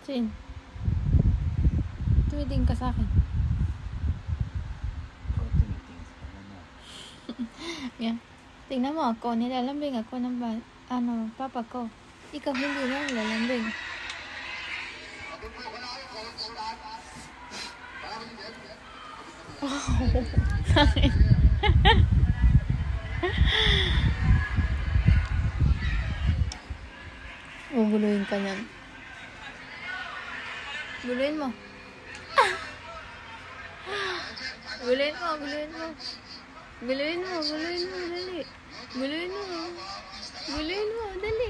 Sin? Tumiting ka sa akin. Ikaw tumitingin sa kanya. Yeah. Tingnan mo ako, nilalambing ako ng papa ko. Ikaw hindi na nilalambing. Wow. Bakit? Guguluhin ka niyan. Guluhin mo. Guluhin mo, guluhin mo. Guluhin mo, guluhin mo, dali. Guluhin mo. Guluhin mo, dali.